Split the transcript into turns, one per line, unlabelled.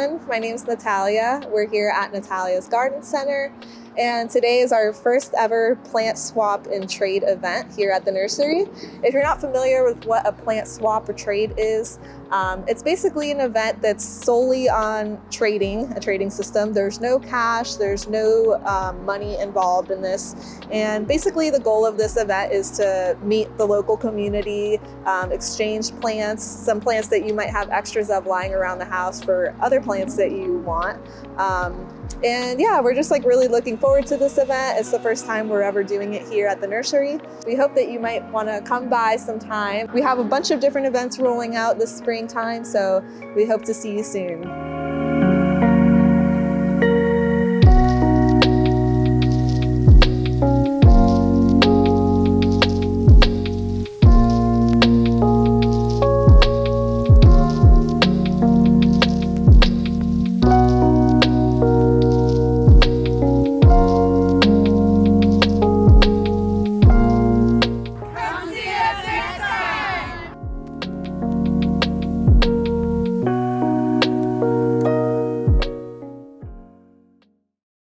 everyone. My name is Natalia. We're here at Natalia's Garden Center, and today is our first ever plant swap and trade event here at the nursery. If you're not familiar with what a plant swap or trade is, it's basically an event that's solely on trading, a trading system. There's no cash, there's no money involved in this. And basically the goal of this event is to meet the local community, exchange plants, some plants that you might have extras of lying around the house for other plants that you want. And yeah, we're just really looking forward to this event. It's the first time we're ever doing it here at the nursery. We hope that you might want to come by sometime. We have a bunch of different events rolling out this springtime, so we hope to see you soon.